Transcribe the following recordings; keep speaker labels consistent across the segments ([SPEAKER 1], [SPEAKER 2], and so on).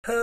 [SPEAKER 1] Allah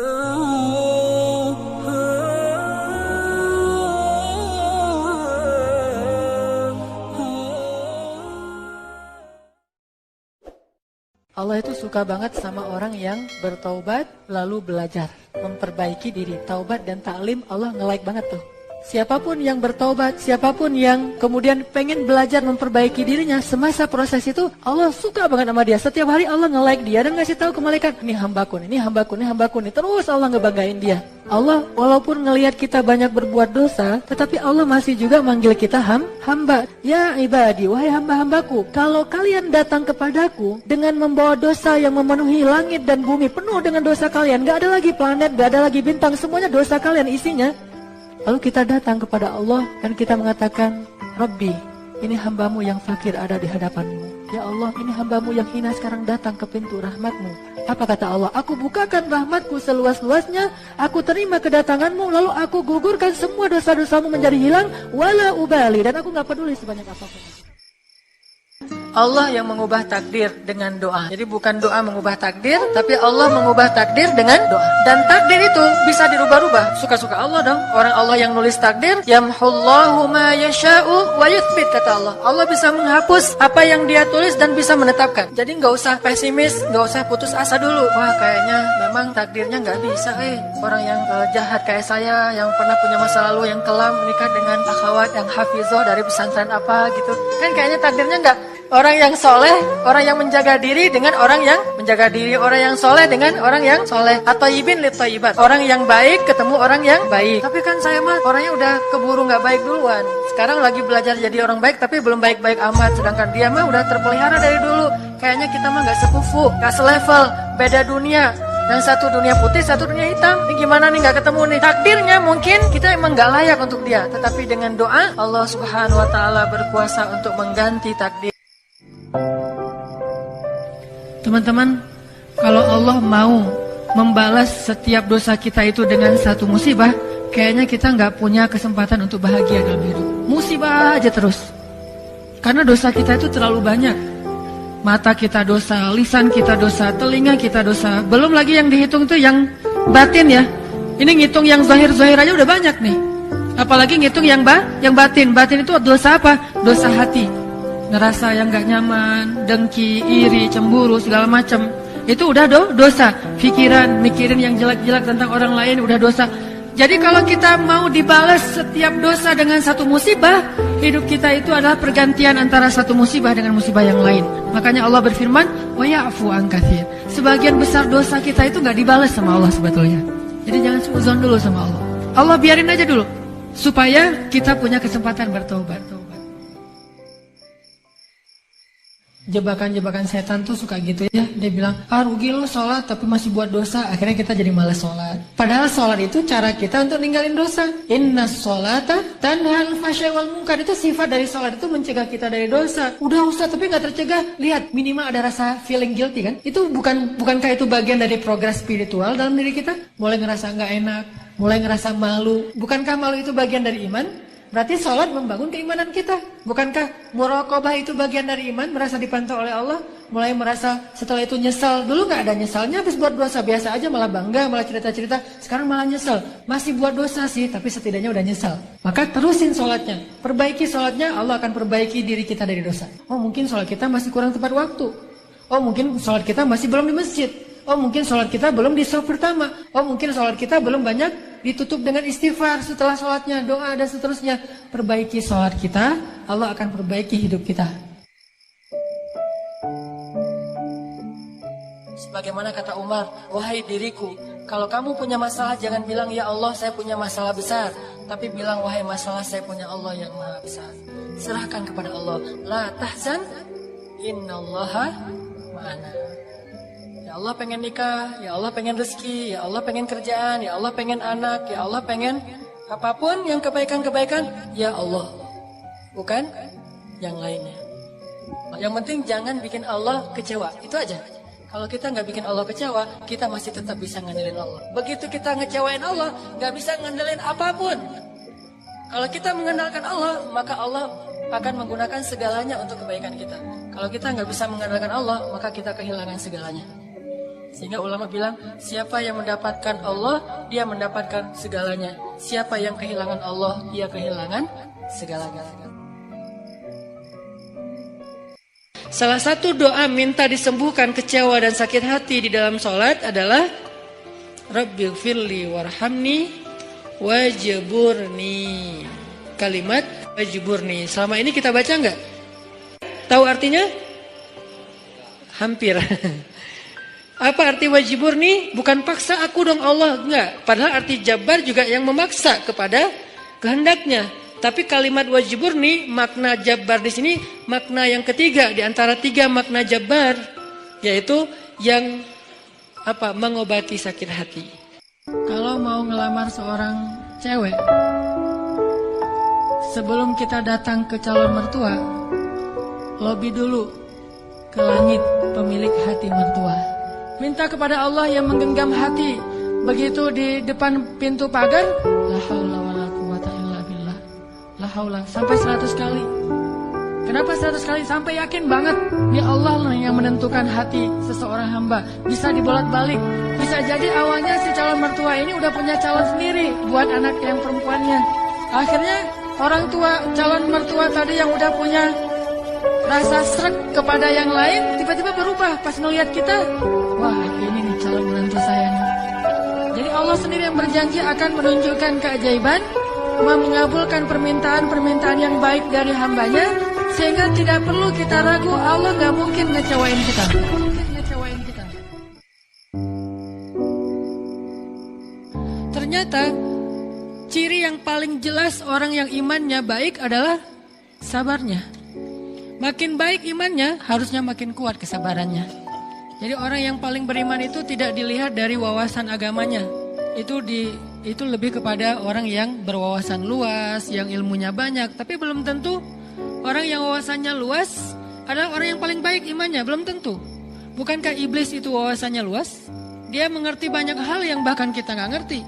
[SPEAKER 1] itu suka banget sama orang yang bertaubat lalu belajar, memperbaiki diri. Taubat dan taklim Allah nge-like banget tuh. Siapapun yang bertaubat, siapapun yang kemudian pengen belajar memperbaiki dirinya, semasa proses itu Allah suka banget sama dia. Setiap hari Allah nge-like dia dan ngasih tahu ke malaikat, ini hambaku, ini hambaku, ini hambaku, ini. Terus Allah ngebanggain dia. Allah walaupun ngelihat kita banyak berbuat dosa, tetapi Allah masih juga manggil kita hamba. Ya ibadi, wahai hamba-hambaku, kalau kalian datang kepadaku dengan membawa dosa yang memenuhi langit dan bumi, penuh dengan dosa kalian, gak ada lagi planet, gak ada lagi bintang, semuanya dosa kalian isinya. Lalu kita datang kepada Allah dan kita mengatakan, Rabbi, ini hambamu yang fakir ada di hadapanmu. Ya Allah, ini hambamu yang hina sekarang datang ke pintu rahmatmu. Apa kata Allah? Aku bukakan rahmatku seluas-luasnya, aku terima kedatanganmu, lalu aku gugurkan semua dosa-dosamu menjadi hilang, wala ubali, dan aku gak peduli sebanyak apapun. Allah yang mengubah takdir dengan doa. Jadi bukan doa mengubah takdir, tapi Allah mengubah takdir dengan doa. Dan takdir itu bisa dirubah-rubah. Suka-suka Allah dong. Orang Allah yang nulis takdir, yamhullahu ma yasha'u wa yuthbit, kata Allah. Allah bisa menghapus apa yang dia tulis dan bisa menetapkan. Jadi nggak usah pesimis, nggak usah putus asa dulu. Wah, kayaknya memang takdirnya nggak bisa. Orang yang jahat kayak saya, yang pernah punya masa lalu yang kelam, menikah dengan akhwat yang hafizoh dari pesantren apa gitu. Kan kayaknya takdirnya nggak. Orang yang soleh, orang yang menjaga diri dengan orang yang menjaga diri, orang yang soleh dengan orang yang soleh. Atau ibin litoyibat, orang yang baik ketemu orang yang baik. Tapi kan saya mah orangnya udah keburu nggak baik duluan. Sekarang lagi belajar jadi orang baik, tapi belum baik-baik amat. Sedangkan dia mah udah terpelihara dari dulu. Kayaknya kita mah nggak sekufu, nggak selevel, beda dunia. Yang satu dunia putih, satu dunia hitam. Ini gimana nih nggak ketemu nih? Takdirnya mungkin kita emang nggak layak untuk dia. Tetapi dengan doa, Allah Subhanahu Wa Taala berkuasa untuk mengganti takdir. Teman-teman, kalau Allah mau membalas setiap dosa kita itu dengan satu musibah, kayaknya kita nggak punya kesempatan untuk bahagia dalam hidup. Musibah aja terus. Karena dosa kita itu terlalu banyak. Mata kita dosa, lisan kita dosa, telinga kita dosa. Belum lagi yang dihitung itu yang batin ya. Ini ngitung yang zahir-zahir aja udah banyak nih. Apalagi ngitung yang batin. Batin itu dosa apa? Dosa hati. Ngerasa yang gak nyaman, dengki, iri, cemburu, segala macam. Itu udah dosa. Pikiran, mikirin yang jelek-jelek tentang orang lain udah dosa. Jadi kalau kita mau dibalas setiap dosa dengan satu musibah, hidup kita itu adalah pergantian antara satu musibah dengan musibah yang lain. Makanya Allah berfirman, wa ya'fu an katsir. Sebagian besar dosa kita itu gak dibalas sama Allah sebetulnya. Jadi jangan suudzon dulu sama Allah. Allah biarin aja dulu supaya kita punya kesempatan bertobat. Jebakan-jebakan setan tuh suka gitu ya. Dia bilang, rugi lo sholat tapi masih buat dosa. Akhirnya kita jadi malas sholat. Padahal sholat itu cara kita untuk ninggalin dosa. Inna sholata tanhal fahsya'i wal munkar. Itu sifat dari sholat itu mencegah kita dari dosa. Udah Ustaz tapi gak tercegah. Lihat, minimal ada rasa feeling guilty kan. Itu bukankah itu bagian dari progres spiritual dalam diri kita? Mulai ngerasa gak enak, mulai ngerasa malu. Bukankah malu itu bagian dari iman? Berarti sholat membangun keimanan kita. Bukankah muraqabah itu bagian dari iman? Merasa dipantau oleh Allah. Mulai merasa setelah itu nyesal. Dulu gak ada nyesalnya, habis buat dosa biasa aja, malah bangga, malah cerita-cerita. Sekarang malah nyesel. Masih buat dosa sih, tapi setidaknya udah nyesal. Maka terusin sholatnya. Perbaiki sholatnya, Allah akan perbaiki diri kita dari dosa. Oh mungkin sholat kita masih kurang tepat waktu. Oh mungkin sholat kita masih belum di masjid. Oh mungkin sholat kita belum di shaf pertama. Oh mungkin sholat kita belum banyak ditutup dengan istighfar setelah sholatnya, doa dan seterusnya. Perbaiki sholat kita, Allah akan perbaiki hidup kita. Sebagaimana kata Umar, wahai diriku, kalau kamu punya masalah jangan bilang ya Allah saya punya masalah besar, tapi bilang wahai masalah saya punya Allah yang maha besar. Serahkan kepada Allah. La tahzan, innallaha ma'ana. Ya Allah pengen nikah, ya Allah pengen rezeki, ya Allah pengen kerjaan, ya Allah pengen anak, ya Allah pengen apapun yang kebaikan-kebaikan, ya Allah. Bukan yang lainnya. Yang penting jangan bikin Allah kecewa, itu aja. Kalau kita nggak bikin Allah kecewa, kita masih tetap bisa ngandelin Allah. Begitu kita ngecewain Allah, nggak bisa ngandelin apapun. Kalau kita mengandalkan Allah, maka Allah akan menggunakan segalanya untuk kebaikan kita. Kalau kita nggak bisa mengandalkan Allah, maka kita kehilangan segalanya. Sehingga ulama bilang, siapa yang mendapatkan Allah, dia mendapatkan segalanya. Siapa yang kehilangan Allah, dia kehilangan segalanya. Salah satu doa minta disembuhkan kecewa dan sakit hati di dalam sholat adalah Rabbighfirli warhamni wajburni. Kalimat wajburni. Selama ini kita baca enggak? Tahu artinya? Hampir. Apa arti wajburni? Bukan paksa aku dong Allah, enggak. Padahal arti jabbar juga yang memaksa kepada kehendaknya. Tapi kalimat wajburni, makna jabbar di sini makna yang ketiga di antara tiga makna jabbar, yaitu yang mengobati sakit hati. Kalau mau ngelamar seorang cewek, sebelum kita datang ke calon mertua, lobi dulu ke langit pemilik hati mertua. Minta kepada Allah yang menggenggam hati. Begitu di depan pintu pagar, la haula wala quwata illa billah. La haula sampai 100 kali. Kenapa 100 kali? Sampai yakin banget ya Allah lah yang menentukan hati seseorang hamba. Bisa dibolak-balik. Bisa jadi awalnya si calon mertua ini udah punya calon sendiri buat anak yang perempuannya. Akhirnya orang tua calon mertua tadi yang udah punya rasa srek kepada yang lain tiba-tiba berubah pas ngelihat kita. Wah, ini nih calon menantu saya nih. Jadi Allah sendiri yang berjanji akan menunjukkan keajaiban, mengabulkan permintaan-permintaan yang baik dari hambanya, sehingga tidak perlu kita ragu, Allah gak mungkin ngecewain kita. Ternyata ciri yang paling jelas orang yang imannya baik adalah sabarnya. Makin baik imannya, harusnya makin kuat kesabarannya. Jadi orang yang paling beriman itu tidak dilihat dari wawasan agamanya. Itu lebih kepada orang yang berwawasan luas, yang ilmunya banyak. Tapi belum tentu orang yang wawasannya luas adalah orang yang paling baik imannya. Belum tentu. Bukankah iblis itu wawasannya luas? Dia mengerti banyak hal yang bahkan kita nggak ngerti.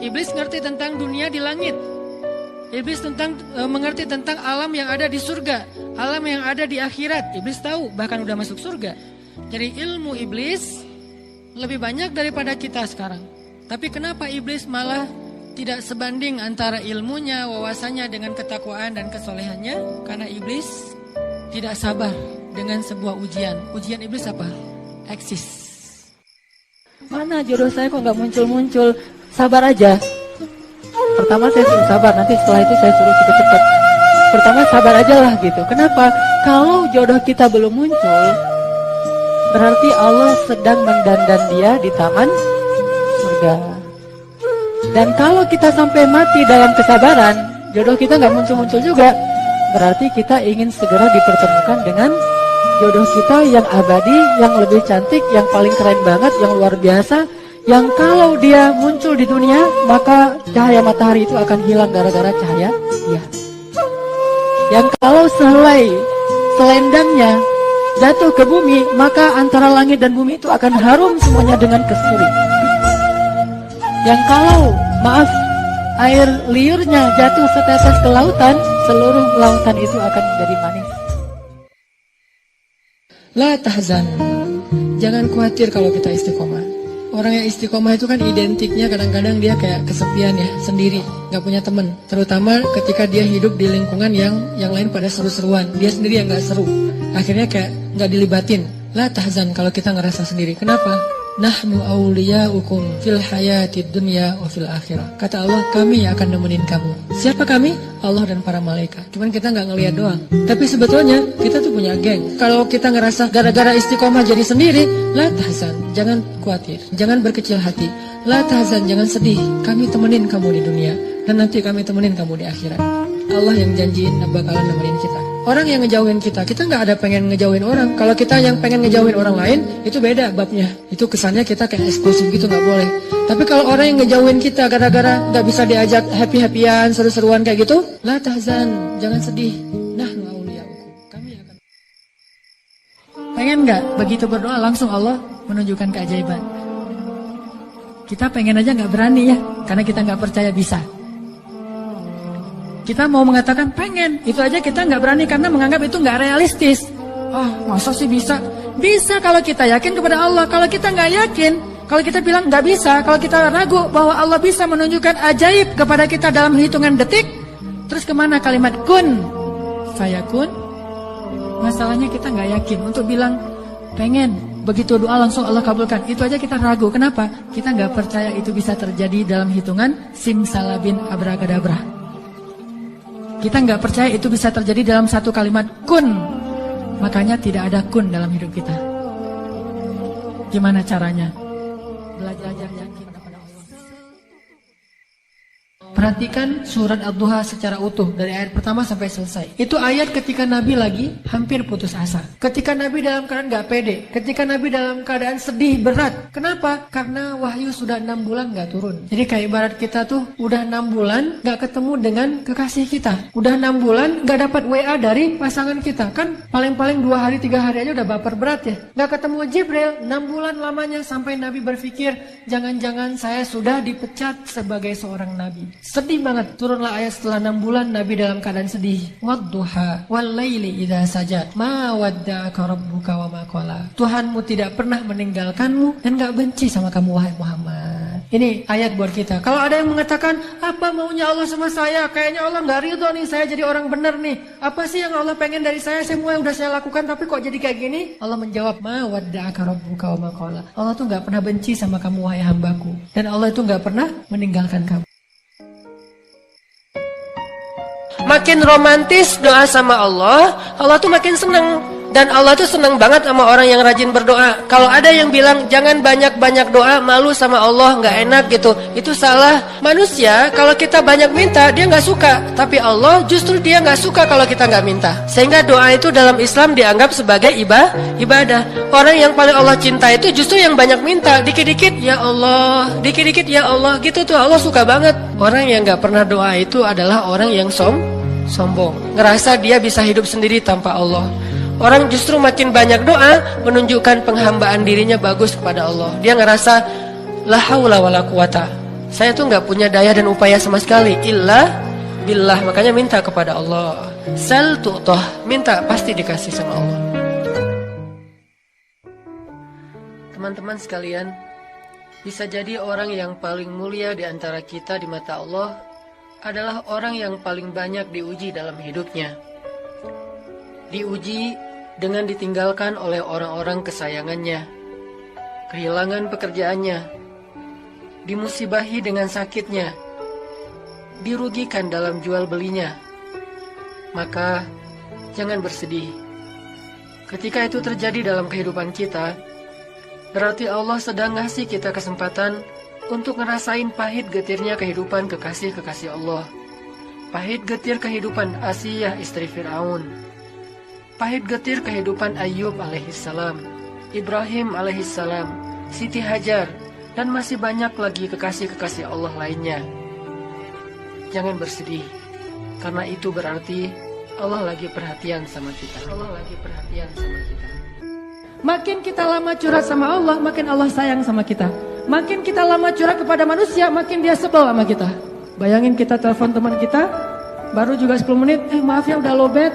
[SPEAKER 1] Iblis ngerti tentang dunia di langit. Iblis mengerti tentang alam yang ada di surga, alam yang ada di akhirat. Iblis tahu, bahkan udah masuk surga. Jadi ilmu iblis lebih banyak daripada kita sekarang. Tapi kenapa iblis malah tidak sebanding antara ilmunya, wawasannya dengan ketakwaan dan kesolehannya? Karena iblis tidak sabar dengan sebuah ujian. Ujian iblis apa? Eksis.
[SPEAKER 2] Mana jodoh saya kok nggak muncul-muncul? Sabar aja. Pertama saya suruh sabar, nanti setelah itu saya suruh cepet-cepet. Pertama sabar aja lah gitu. Kenapa? Kalau jodoh kita belum muncul, berarti Allah sedang mendandan dia di taman surga. Dan kalau kita sampai mati dalam kesabaran, jodoh kita nggak muncul-muncul juga, berarti kita ingin segera dipertemukan dengan jodoh kita yang abadi, yang lebih cantik, yang paling keren banget, yang luar biasa, yang kalau dia muncul di dunia, maka cahaya matahari itu akan hilang gara-gara cahaya dia. Yang kalau selendangnya jatuh ke bumi, maka antara langit dan bumi itu akan harum semuanya dengan kasturi. Yang kalau, air liurnya jatuh setetes ke lautan, seluruh lautan itu akan menjadi manis.
[SPEAKER 1] La tahzan, jangan khawatir kalau kita istiqomah. Orang yang istiqomah itu kan identiknya kadang-kadang dia kayak kesepian ya, sendiri, gak punya teman. Terutama ketika dia hidup di lingkungan yang lain pada seru-seruan, dia sendiri yang gak seru. Akhirnya kayak gak dilibatin. La tahzan kalau kita ngerasa sendiri. Kenapa? Nahnu awliya'ukum fil hayatid dunya wa fil akhirah. Kata Allah, kami yang akan nemenin kamu. Siapa kami? Allah dan para malaikat. Cuman kita gak ngelihat doang. Tapi sebetulnya kita tuh punya geng. Kalau kita ngerasa gara-gara istiqomah jadi sendiri, la tahzan, jangan khawatir, jangan berkecil hati. La tahzan, jangan sedih. Kami temenin kamu di dunia, dan nanti kami temenin kamu di akhirat. Allah yang janjiin bakalan nemenin kita. Orang yang ngejauhin kita nggak ada pengen ngejauhin orang. Kalau kita yang pengen ngejauhin orang lain, itu beda babnya. Itu kesannya kita kayak eksklusif gitu, nggak boleh. Tapi kalau orang yang ngejauhin kita gara-gara nggak bisa diajak happy-happyan, seru-seruan kayak gitu, la tahzan, jangan sedih. Nahnu awliya'ukum, kami akan. Pengen nggak begitu berdoa langsung Allah menunjukkan keajaiban? Kita pengen aja nggak berani ya, karena kita nggak percaya bisa. Kita mau mengatakan pengen, itu aja kita nggak berani karena menganggap itu nggak realistis. Ah, masa sih bisa? Bisa kalau kita yakin kepada Allah. Kalau kita nggak yakin, kalau kita bilang nggak bisa, kalau kita ragu bahwa Allah bisa menunjukkan ajaib kepada kita dalam hitungan detik, terus kemana kalimat kun fayakun? Masalahnya kita nggak yakin untuk bilang pengen begitu doa langsung Allah kabulkan. Itu aja kita ragu. Kenapa? Kita nggak percaya itu bisa terjadi dalam hitungan simsalabin abracadabra. Kita nggak percaya itu bisa terjadi dalam satu kalimat kun. Makanya tidak ada kun dalam hidup kita. Gimana caranya? Belajar yakin kepada Allah. Perhatikan surat Ad-Duha secara utuh dari ayat pertama sampai selesai. Itu ayat ketika Nabi lagi hampir putus asa. Ketika Nabi dalam keadaan gak pede. Ketika Nabi dalam keadaan sedih berat. Kenapa? Karena wahyu sudah 6 bulan gak turun. Jadi kayak ibarat kita tuh udah 6 bulan gak ketemu dengan kekasih kita. Udah 6 bulan gak dapat WA dari pasangan kita. Kan paling-paling 2 hari 3 hari aja udah baper berat ya. Gak ketemu Jibril 6 bulan lamanya sampai Nabi berpikir jangan-jangan saya sudah dipecat sebagai seorang Nabi. Sedih banget. Turunlah ayat setelah 6 bulan Nabi dalam keadaan sedih. Wadduha wal-laili idza sajad ma wadda'aka rabbuka wa ma qala. Tuhanmu tidak pernah meninggalkanmu dan gak benci sama kamu wahai Muhammad. Ini ayat buat kita. Kalau ada yang mengatakan apa maunya Allah sama saya? Kayaknya Allah gak ridho nih saya jadi orang benar nih. Apa sih yang Allah pengen dari saya? Semua yang udah saya lakukan tapi kok jadi kayak gini? Allah menjawab ma wadda'aka rabbuka wa ma qala. Allah tuh gak pernah benci sama kamu wahai hambaku. Dan Allah itu gak pernah meninggalkan kamu. Makin romantis doa sama Allah, Allah tuh makin senang. Dan Allah tuh senang banget sama orang yang rajin berdoa. Kalau ada yang bilang jangan banyak-banyak doa, malu sama Allah, nggak enak gitu, itu salah. Manusia kalau kita banyak minta dia nggak suka, tapi Allah justru dia nggak suka kalau kita nggak minta. Sehingga doa itu dalam Islam dianggap sebagai ibadah. Orang yang paling Allah cinta itu justru yang banyak minta, dikit-dikit ya Allah, dikit-dikit ya Allah, gitu tuh Allah suka banget. Orang yang nggak pernah doa itu adalah orang yang sombong, ngerasa dia bisa hidup sendiri tanpa Allah. Orang justru makin banyak doa menunjukkan penghambaan dirinya bagus kepada Allah. Dia ngerasa la haula wala quwata. Saya tuh nggak punya daya dan upaya sama sekali illa billah. Makanya minta kepada Allah. Sal tu'tah, minta pasti dikasih sama Allah. Teman-teman sekalian, bisa jadi orang yang paling mulia di antara kita di mata Allah adalah orang yang paling banyak diuji dalam hidupnya. Diuji dengan ditinggalkan oleh orang-orang kesayangannya, kehilangan pekerjaannya, dimusibahi dengan sakitnya, dirugikan dalam jual belinya. Maka jangan bersedih. Ketika itu terjadi dalam kehidupan kita, berarti Allah sedang ngasih kita kesempatan untuk ngerasain pahit getirnya kehidupan kekasih-kekasih Allah. Pahit getir kehidupan Asiyah istri Fir'aun. Pahit getir kehidupan Ayyub alaihissalam, Ibrahim alaihissalam, Siti Hajar, dan masih banyak lagi kekasih-kekasih Allah lainnya. Jangan bersedih, karena itu berarti Allah lagi perhatian sama kita. Allah lagi perhatian sama kita. Makin kita lama curhat sama Allah, makin Allah sayang sama kita. Makin kita lama curhat kepada manusia, makin dia sebel sama kita. Bayangin kita telepon teman kita, baru juga 10 menit, maaf ya udah lowbat.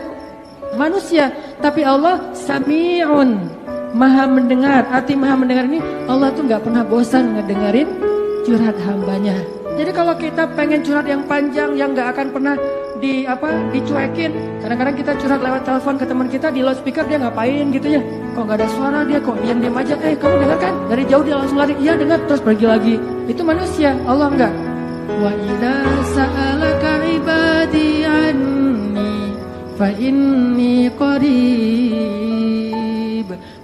[SPEAKER 1] Manusia, tapi Allah Sami'un, maha mendengar. Arti maha mendengar ini, Allah tuh gak pernah bosan ngedengerin curhat hambanya. Jadi kalau kita pengen curhat yang panjang, yang gak akan pernah dicuekin. Kadang-kadang kita curhat lewat telepon ke teman kita, di loudspeaker dia ngapain gitu ya. Kok gak ada suara dia, kok diam-diam aja. Kamu dengar kan? Dari jauh dia langsung lari, iya dengar, terus pergi lagi. Itu manusia, Allah enggak. Wa idza sa'alaka ibadi anni fa inni qarib.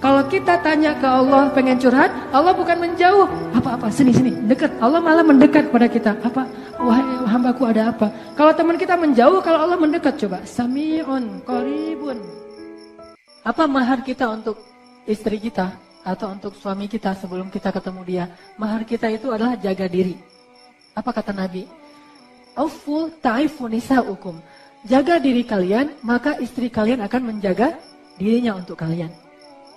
[SPEAKER 1] Kalau kita tanya ke Allah pengen curhat, Allah bukan menjauh. Apa-apa, sini, dekat. Allah malah mendekat pada kita. Apa? Wahai hambaku ada apa? Kalau teman kita menjauh, kalau Allah mendekat, coba. Sami'un qaribun. Apa mahar kita untuk istri kita atau untuk suami kita sebelum kita ketemu dia? Mahar kita itu adalah jaga diri. Apa kata Nabi? Aufu ta'ifu nisa'ukum. Jaga diri kalian, maka istri kalian akan menjaga dirinya untuk kalian.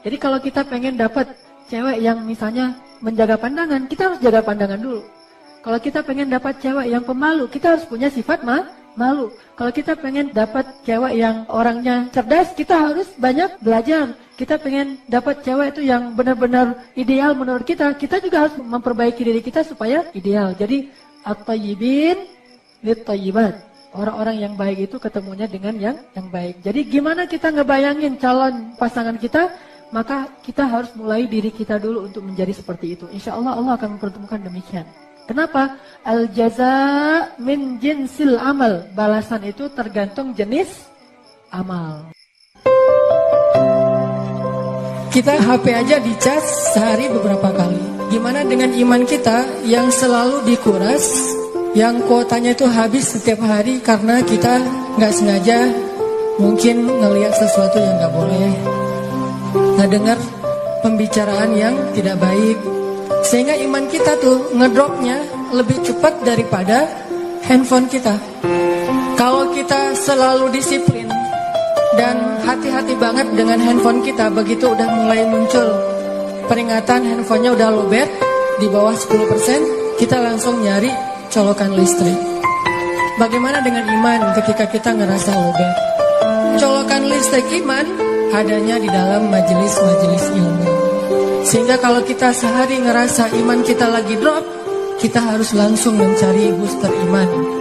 [SPEAKER 1] Jadi kalau kita pengen dapat cewek yang misalnya menjaga pandangan, kita harus jaga pandangan dulu. Kalau kita pengen dapat cewek yang pemalu, kita harus punya sifat malu. Kalau kita pengen dapat cewek yang orangnya cerdas, kita harus banyak belajar.
[SPEAKER 2] kita pengen dapat cewek itu yang benar-benar ideal menurut kita. Kita juga harus memperbaiki diri kita supaya ideal. Jadi at-tayyibin lit-tayyibat. Orang-orang yang baik itu ketemunya dengan yang baik. Jadi gimana kita ngebayangin calon pasangan kita? Maka kita harus mulai diri kita dulu untuk menjadi seperti itu. Insya Allah Allah akan mempertemukan demikian. Kenapa? Al-jaza min jinsil amal. Balasan itu tergantung jenis amal.
[SPEAKER 1] Kita HP aja dicas sehari beberapa kali. Gimana dengan iman kita yang selalu dikuras, yang kuotanya itu habis setiap hari karena kita nggak sengaja mungkin ngelihat sesuatu yang nggak boleh, ngedengar pembicaraan yang tidak baik, sehingga iman kita tuh ngedropnya lebih cepat daripada handphone kita. Kalau kita selalu disiplin dan hati-hati banget dengan handphone kita, begitu udah mulai muncul peringatan handphonenya udah lowbat di bawah 10%, kita langsung nyari colokan listrik. Bagaimana dengan iman ketika kita ngerasa lowbat? Colokan listrik iman adanya di dalam majelis-majelis ilmu. Sehingga kalau kita sehari ngerasa iman kita lagi drop, kita harus langsung mencari booster iman.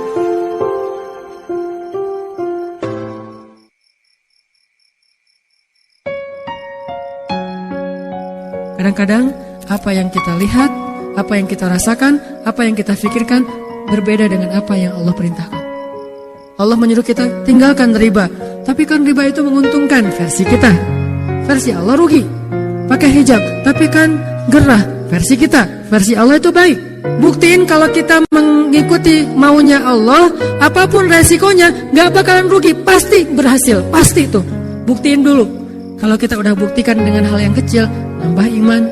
[SPEAKER 1] Kadang-kadang apa yang kita lihat, apa yang kita rasakan, apa yang kita pikirkan berbeda dengan apa yang Allah perintahkan. Allah menyuruh kita tinggalkan riba, tapi kan riba itu menguntungkan versi kita. Versi Allah rugi. Pakai hijab, tapi kan gerah versi kita. Versi Allah itu baik. Buktiin kalau kita mengikuti maunya Allah, apapun resikonya gak bakalan rugi, pasti berhasil, pasti tuh. Buktiin dulu. Kalau kita udah buktikan dengan hal yang kecil, nambah iman.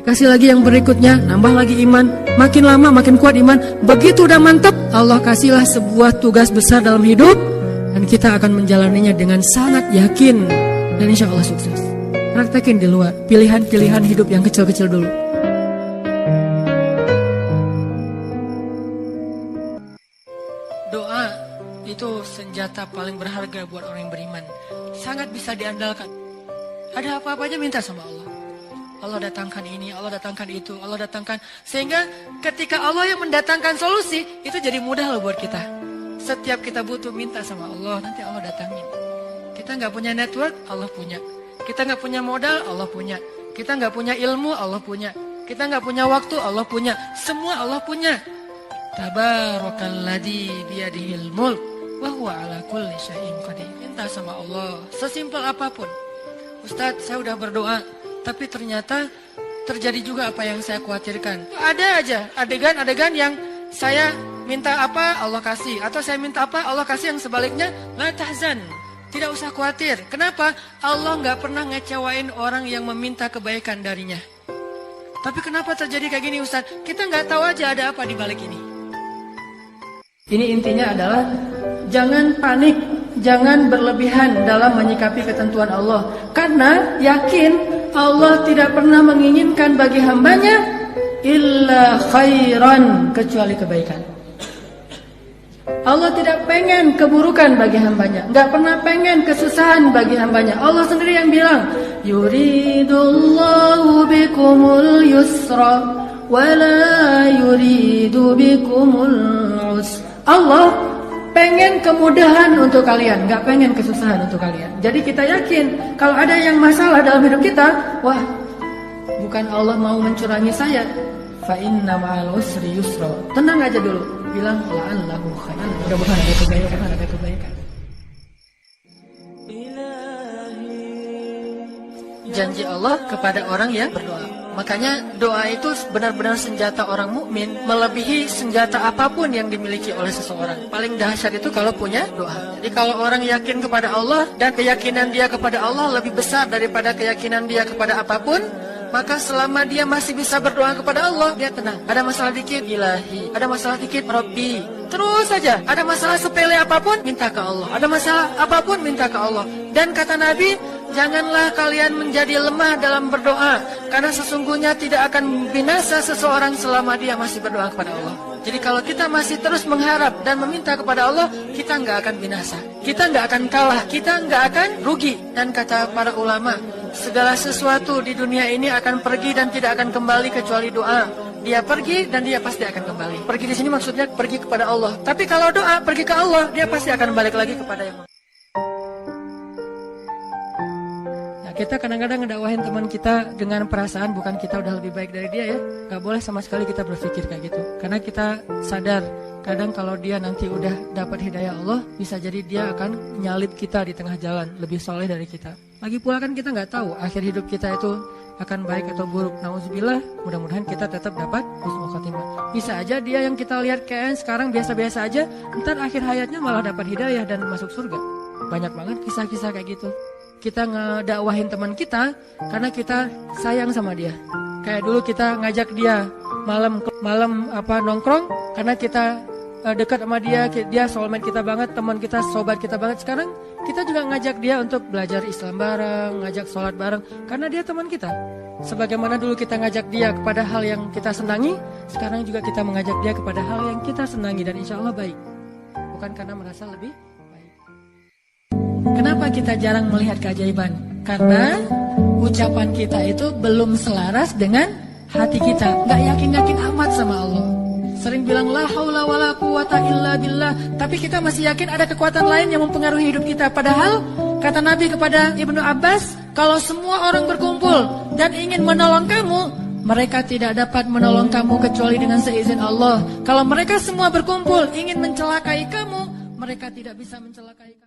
[SPEAKER 1] Dikasih lagi yang berikutnya, nambah lagi iman. Makin lama makin kuat iman. Begitu udah mantap, Allah kasihlah sebuah tugas besar dalam hidup, dan kita akan menjalaninya dengan sangat yakin, dan insya Allah sukses. Praktekin di luar, pilihan-pilihan hidup yang kecil-kecil dulu. Doa itu senjata paling berharga buat orang yang beriman. Sangat bisa diandalkan. Ada apa-apa aja minta sama Allah. Allah datangkan ini, Allah datangkan itu, Allah datangkan. Sehingga ketika Allah yang mendatangkan solusi, itu jadi mudah loh buat kita. Setiap kita butuh minta sama Allah, nanti Allah datangin. Kita gak punya network, Allah punya. Kita gak punya modal, Allah punya. Kita gak punya ilmu, Allah punya. Kita gak punya waktu, Allah punya. Semua Allah punya. Tabarakalladzi biyadihil mulk wa huwa ala kulli syai'in qadir. Minta sama Allah, sesimpel apapun. Ustadz, saya udah berdoa, tapi ternyata terjadi juga apa yang saya khawatirkan. Ada aja adegan-adegan yang saya minta apa Allah kasih, atau saya minta apa Allah kasih yang sebaliknya. La tahzan, tidak usah khawatir. Kenapa? Allah nggak pernah ngecewain orang yang meminta kebaikan darinya. Tapi kenapa terjadi kayak gini Ustadz? Kita nggak tahu aja ada apa di balik ini. Ini intinya adalah jangan panik, jangan berlebihan dalam menyikapi ketentuan Allah. Karena yakin Allah tidak pernah menginginkan bagi hambanya illa khairan, kecuali kebaikan. Allah tidak pengen keburukan bagi hambanya, nggak pernah pengen kesusahan bagi hambanya. Allah sendiri yang bilang, yuridullahu bikumul yusra wala yuridu bikumul usra. Allah pengen kemudahan untuk kalian, gak pengen kesusahan untuk kalian. Jadi kita yakin kalau ada yang masalah dalam hidup kita, wah, bukan Allah mau mencurangi saya. Fa inna ma'al usri yusra. Tenang aja dulu, bilang la'allahu khairan. Mudah-mudahan ada kebaikan. Janji Allah kepada orang yang berdoa. Makanya doa itu benar-benar senjata orang mukmin, melebihi senjata apapun yang dimiliki oleh seseorang. Paling dahsyat itu kalau punya doa. Jadi kalau orang yakin kepada Allah dan keyakinan dia kepada Allah lebih besar daripada keyakinan dia kepada apapun, maka selama dia masih bisa berdoa kepada Allah, dia tenang. Ada masalah dikit, ilahi. Ada masalah dikit, Rabbi. Terus saja. Ada masalah sepele apapun, minta ke Allah. Ada masalah apapun, minta ke Allah. Dan kata Nabi, janganlah kalian menjadi lemah dalam berdoa, karena sesungguhnya tidak akan binasa seseorang selama dia masih berdoa kepada Allah. Jadi kalau kita masih terus mengharap dan meminta kepada Allah, kita nggak akan binasa, kita nggak akan kalah, kita nggak akan rugi. Dan kata para ulama, Segala sesuatu di dunia ini akan pergi dan tidak akan kembali kecuali doa. Dia pergi dan dia pasti akan kembali. Pergi di sini maksudnya pergi kepada Allah. Tapi kalau doa pergi ke Allah, dia pasti akan balik lagi kepada yang. Nah, kita kadang-kadang ngedakwahin teman kita dengan perasaan bukan kita udah lebih baik dari dia ya. Gak boleh sama sekali kita berpikir kayak gitu. Karena kita sadar kadang kalau dia nanti udah dapat hidayah Allah, bisa jadi dia akan nyalip kita di tengah jalan, lebih soleh dari kita. Lagi pula kan kita nggak tahu akhir hidup kita itu akan baik atau buruk. Nauzubillah, mudah-mudahan kita tetap dapat husnul khotimah. Bisa aja dia yang kita lihat kayak sekarang biasa-biasa aja, ntar akhir hayatnya malah dapat hidayah dan masuk surga. Banyak banget kisah-kisah kayak gitu. Kita ngedakwahin teman kita karena kita sayang sama dia. Kayak dulu kita ngajak dia malam nongkrong karena kita dekat sama dia soulmate kita banget, teman kita, sobat kita banget. Sekarang kita juga ngajak dia untuk belajar Islam bareng, ngajak sholat bareng, karena dia teman kita. Sebagaimana dulu kita ngajak dia kepada hal yang kita senangi, sekarang juga kita mengajak dia kepada hal yang kita senangi dan insya Allah baik. Bukan karena merasa lebih baik. Kenapa kita jarang melihat keajaiban? Karena ucapan kita itu belum selaras dengan hati kita, nggak yakin-yakin amat sama Allah. Sering bilang la haula wala quwata illa billah, tapi kita masih yakin ada kekuatan lain yang mempengaruhi hidup kita. Padahal kata Nabi kepada Ibnu Abbas, kalau semua orang berkumpul dan ingin menolong kamu, mereka tidak dapat menolong kamu kecuali dengan seizin Allah. Kalau mereka semua berkumpul ingin mencelakai kamu, mereka tidak bisa mencelakai kamu.